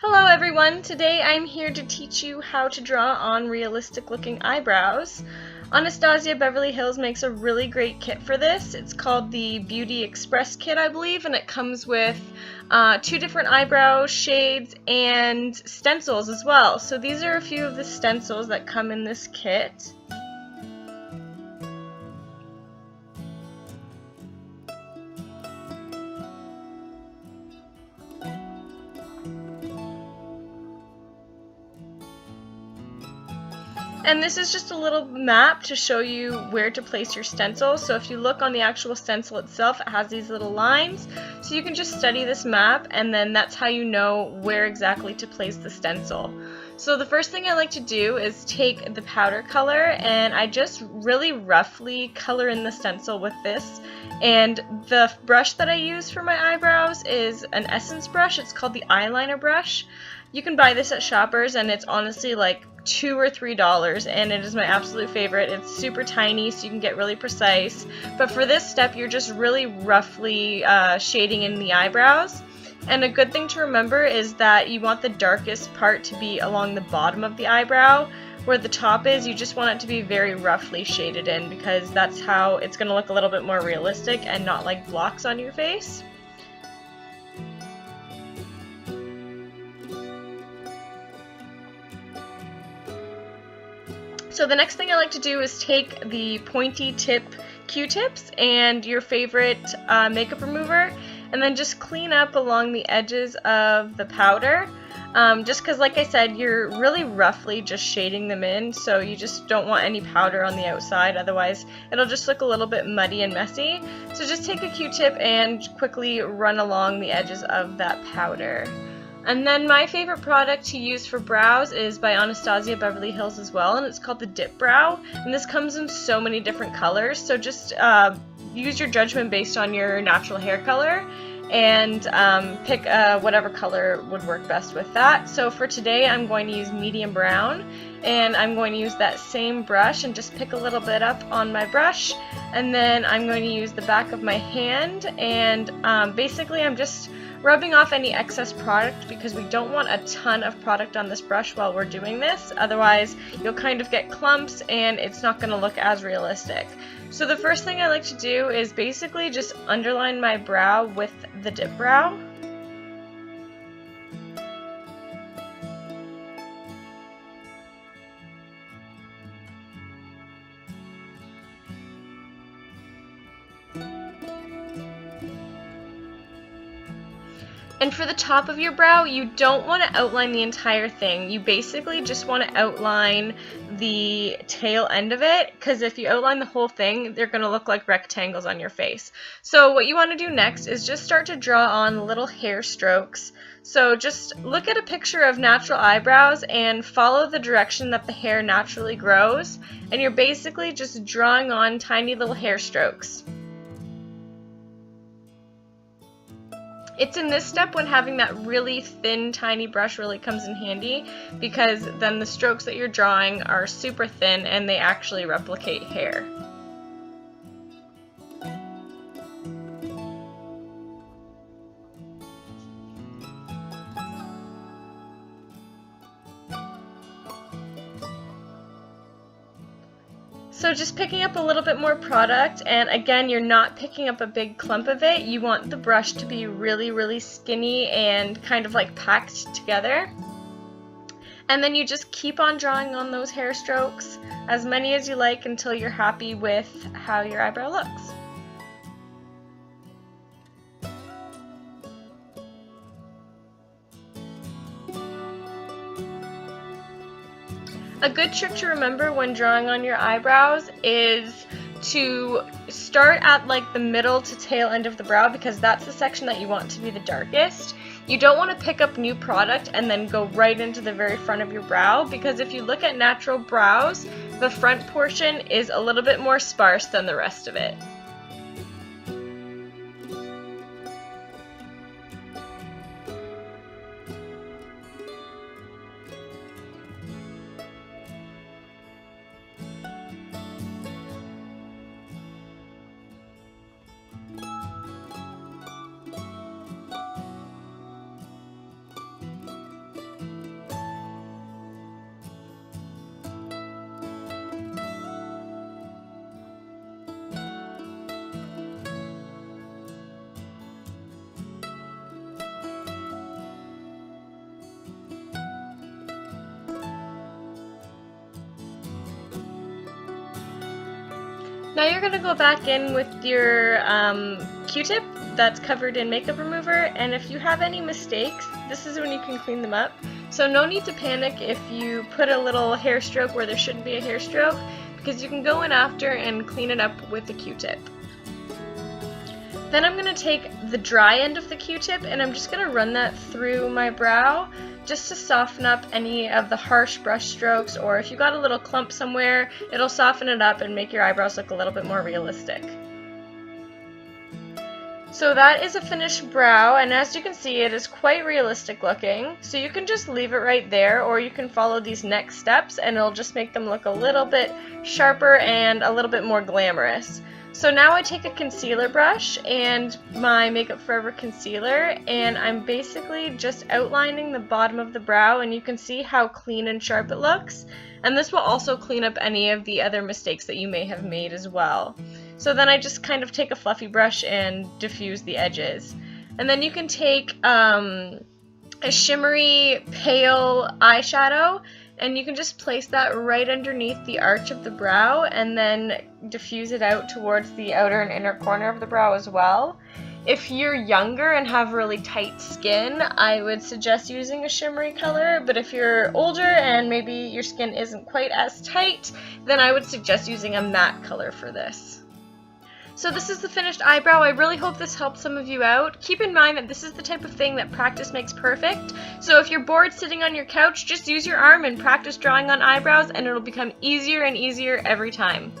Hello everyone! Today I'm here to teach you how to draw on realistic looking eyebrows. Anastasia Beverly Hills makes a really great kit for this. It's called the Beauty Express kit, I believe, and it comes with 2 different eyebrow shades and stencils as well. So these are a few of the stencils that come in this kit. And this is just a little map to show you where to place your stencil. So if you look on the actual stencil itself, it has these little lines. So you can just study this map, and then that's how you know where exactly to place the stencil. So the first thing I like to do is take the powder color, and I just really roughly color in the stencil with this. And the brush that I use for my eyebrows is an Essence brush. It's called the eyeliner brush. You can buy this at Shoppers, and it's honestly like $2 or $3, and it is my absolute favorite. It's super tiny, so you can get really precise. But for this step, you're just really roughly shading in the eyebrows. And a good thing to remember is that you want the darkest part to be along the bottom of the eyebrow. Where the top is, you just want it to be very roughly shaded in, because that's how it's going to look a little bit more realistic and not like blocks on your face. So the next thing I like to do is take the pointy tip Q-tips and your favorite makeup remover, and then just clean up along the edges of the powder. Just because, like I said, you're really roughly just shading them in, so you just don't want any powder on the outside, otherwise it'll just look a little bit muddy and messy. So just take a Q-tip and quickly run along the edges of that powder. And then my favorite product to use for brows is by Anastasia Beverly Hills as well, and it's called the Dip Brow. And this comes in so many different colors, so just use your judgment based on your natural hair color, and pick whatever color would work best with that. So for today I'm going to use medium brown, and I'm going to use that same brush and just pick a little bit up on my brush, and then I'm going to use the back of my hand, and basically I'm just rubbing off any excess product, because we don't want a ton of product on this brush while we're doing this, otherwise you'll kind of get clumps and it's not going to look as realistic. So the first thing I like to do is basically just underline my brow with the Dip Brow. And for the top of your brow, you don't want to outline the entire thing. You basically just want to outline the tail end of it, because if you outline the whole thing, they're going to look like rectangles on your face. So what you want to do next is just start to draw on little hair strokes. So just look at a picture of natural eyebrows and follow the direction that the hair naturally grows, and you're basically just drawing on tiny little hair strokes. It's in this step when having that really thin, tiny brush really comes in handy, because then the strokes that you're drawing are super thin and they actually replicate hair. So just picking up a little bit more product, and again, you're not picking up a big clump of it. You want the brush to be really, really skinny and kind of like packed together. And then you just keep on drawing on those hair strokes, as many as you like, until you're happy with how your eyebrow looks. A good trick to remember when drawing on your eyebrows is to start at like the middle to tail end of the brow, because that's the section that you want to be the darkest. You don't want to pick up new product and then go right into the very front of your brow, because if you look at natural brows, the front portion is a little bit more sparse than the rest of it. Now you're going to go back in with your Q-tip that's covered in makeup remover, and if you have any mistakes, this is when you can clean them up. So no need to panic if you put a little hair stroke where there shouldn't be a hair stroke, because you can go in after and clean it up with the Q-tip. Then I'm going to take the dry end of the Q-tip and I'm just going to run that through my brow just to soften up any of the harsh brush strokes, or if you got a little clump somewhere, it'll soften it up and make your eyebrows look a little bit more realistic. So that is a finished brow, and as you can see, it is quite realistic looking. So you can just leave it right there, or you can follow these next steps and it'll just make them look a little bit sharper and a little bit more glamorous. So now I take a concealer brush and my Makeup Forever concealer, and I'm basically just outlining the bottom of the brow, and you can see how clean and sharp it looks. And this will also clean up any of the other mistakes that you may have made as well. So then I just kind of take a fluffy brush and diffuse the edges. And then you can take a shimmery pale eyeshadow, and you can just place that right underneath the arch of the brow and then diffuse it out towards the outer and inner corner of the brow as well. If you're younger and have really tight skin, I would suggest using a shimmery color, but if you're older and maybe your skin isn't quite as tight, then I would suggest using a matte color for this. So this is the finished eyebrow. I really hope this helps some of you out. Keep in mind that this is the type of thing that practice makes perfect. So if you're bored sitting on your couch, just use your arm and practice drawing on eyebrows, and it'll become easier and easier every time.